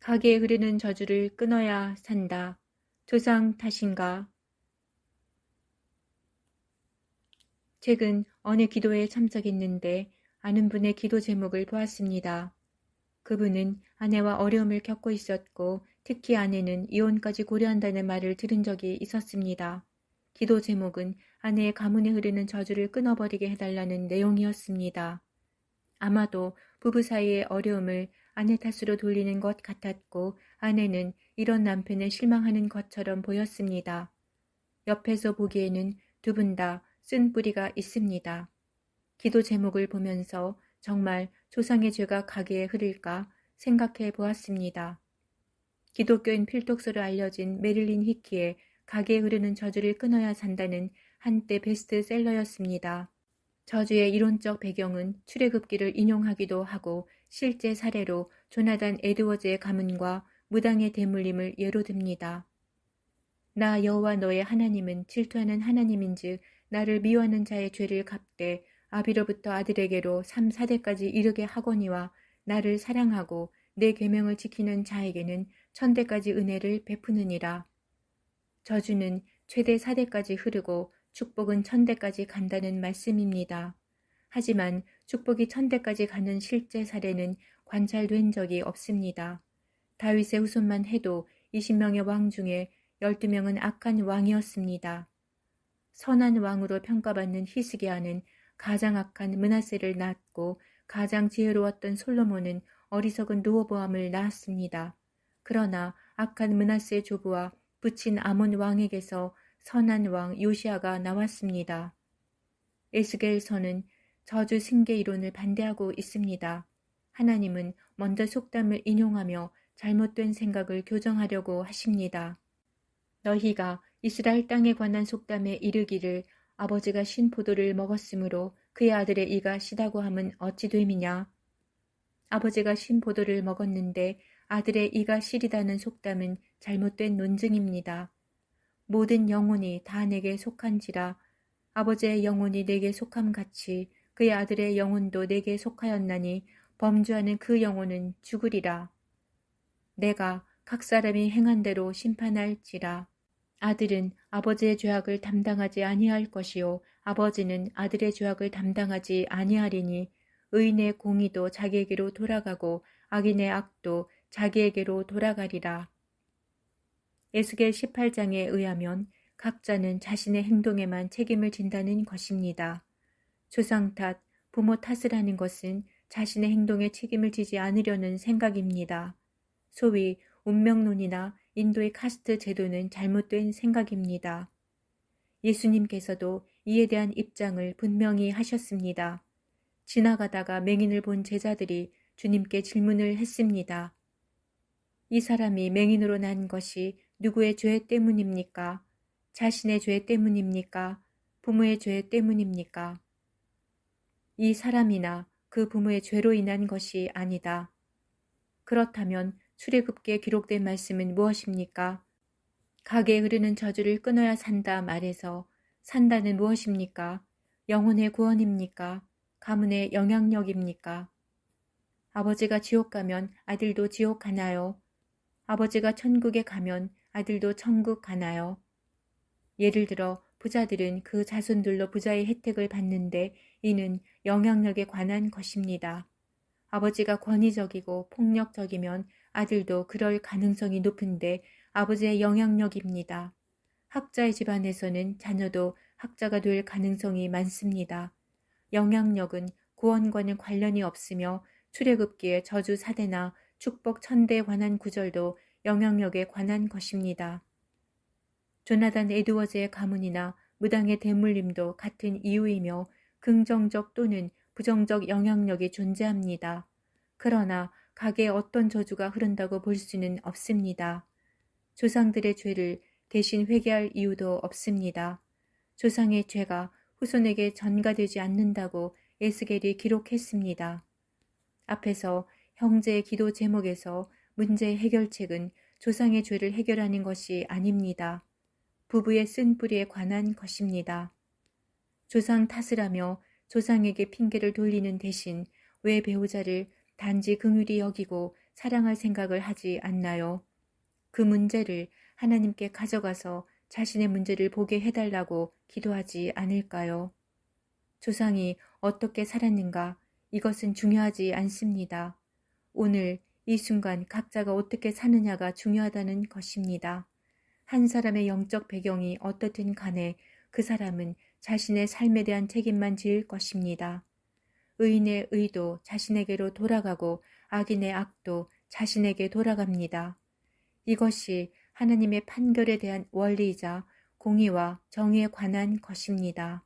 가게에 흐르는 저주를 끊어야 산다. 조상 탓인가? 최근 어느 기도회에 참석했는데 아는 분의 기도 제목을 보았습니다. 그분은 아내와 어려움을 겪고 있었고 특히 아내는 이혼까지 고려한다는 말을 들은 적이 있었습니다. 기도 제목은 아내의 가문에 흐르는 저주를 끊어버리게 해달라는 내용이었습니다. 아마도 부부 사이의 어려움을 아내 탓으로 돌리는 것 같았고 아내는 이런 남편에 실망하는 것처럼 보였습니다. 옆에서 보기에는 두 분 다 쓴 뿌리가 있습니다. 기도 제목을 보면서 정말 조상의 죄가 가게에 흐를까 생각해 보았습니다. 기독교인 필독서로 알려진 메릴린 히키의 가게에 흐르는 저주를 끊어야 산다는 한때 베스트셀러였습니다. 저주의 이론적 배경은 출애굽기를 인용하기도 하고 실제 사례로 조나단 에드워즈의 가문과 무당의 대물림을 예로 듭니다. 나 여호와 너의 하나님은 질투하는 하나님인즉 나를 미워하는 자의 죄를 갚되 아비로부터 아들에게로 3, 4대까지 이르게 하거니와 나를 사랑하고 내 계명을 지키는 자에게는 1000대까지 은혜를 베푸느니라. 저주는 최대 4대까지 흐르고 축복은 1000대까지 간다는 말씀입니다. 하지만 축복이 1000대까지 가는 실제 사례는 관찰된 적이 없습니다. 다윗의 후손만 해도 20명의 왕 중에 12명은 악한 왕이었습니다. 선한 왕으로 평가받는 히스기야는 가장 악한 므낫세를 낳았고 가장 지혜로웠던 솔로몬은 어리석은 르호보암을 낳았습니다. 그러나 악한 므낫세의 조부와 붙인 아몬 왕에게서 선한 왕 요시아가 나왔습니다. 에스겔서는 저주 승계 이론을 반대하고 있습니다. 하나님은 먼저 속담을 인용하며 잘못된 생각을 교정하려고 하십니다. 너희가 이스라엘 땅에 관한 속담에 이르기를 아버지가 신 포도를 먹었으므로 그의 아들의 이가 시다고 함은 어찌 됨이냐. 아버지가 신 포도를 먹었는데 아들의 이가 시리다는 속담은 잘못된 논증입니다. 모든 영혼이 다 내게 속한지라 아버지의 영혼이 내게 속함같이 그의 아들의 영혼도 내게 속하였나니 범죄하는 그 영혼은 죽으리라. 내가 각 사람이 행한 대로 심판할지라. 아들은 아버지의 죄악을 담당하지 아니할 것이요 아버지는 아들의 죄악을 담당하지 아니하리니 의인의 공의도 자기에게로 돌아가고 악인의 악도 자기에게로 돌아가리라. 에스겔 18장에 의하면 각자는 자신의 행동에만 책임을 진다는 것입니다. 조상 탓, 부모 탓을 하는 것은 자신의 행동에 책임을 지지 않으려는 생각입니다. 소위 운명론이나 인도의 카스트 제도는 잘못된 생각입니다. 예수님께서도 이에 대한 입장을 분명히 하셨습니다. 지나가다가 맹인을 본 제자들이 주님께 질문을 했습니다. 이 사람이 맹인으로 난 것이 누구의 죄 때문입니까? 자신의 죄 때문입니까? 부모의 죄 때문입니까? 이 사람이나 그 부모의 죄로 인한 것이 아니다. 그렇다면 출애굽기에 기록된 말씀은 무엇입니까? 가게에 흐르는 저주를 끊어야 산다 말해서 산다는 무엇입니까? 영혼의 구원입니까? 가문의 영향력입니까? 아버지가 지옥 가면 아들도 지옥 가나요? 아버지가 천국에 가면 아들도 천국 가나요? 예를 들어 부자들은 그 자손들로 부자의 혜택을 받는데 이는 영향력에 관한 것입니다. 아버지가 권위적이고 폭력적이면 아들도 그럴 가능성이 높은데 아버지의 영향력입니다. 학자의 집안에서는 자녀도 학자가 될 가능성이 많습니다. 영향력은 구원과는 관련이 없으며 출애굽기의 저주 4대나 축복 1000대에 관한 구절도 영향력에 관한 것입니다. 조나단 에드워즈의 가문이나 무당의 대물림도 같은 이유이며 긍정적 또는 부정적 영향력이 존재합니다. 그러나 가게에 어떤 저주가 흐른다고 볼 수는 없습니다. 조상들의 죄를 대신 회개할 이유도 없습니다. 조상의 죄가 후손에게 전가되지 않는다고 에스겔이 기록했습니다. 앞에서 형제의 기도 제목에서 문제의 해결책은 조상의 죄를 해결하는 것이 아닙니다. 부부의 쓴뿌리에 관한 것입니다. 조상 탓을 하며 조상에게 핑계를 돌리는 대신 왜 배우자를 단지 긍휼히 여기고 사랑할 생각을 하지 않나요? 그 문제를 하나님께 가져가서 자신의 문제를 보게 해달라고 기도하지 않을까요? 조상이 어떻게 살았는가? 이것은 중요하지 않습니다. 오늘 이 순간 각자가 어떻게 사느냐가 중요하다는 것입니다. 한 사람의 영적 배경이 어떻든 간에 그 사람은 자신의 삶에 대한 책임만 지을 것입니다. 의인의 의도 자신에게로 돌아가고 악인의 악도 자신에게 돌아갑니다. 이것이 하나님의 판결에 대한 원리이자 공의와 정의에 관한 것입니다.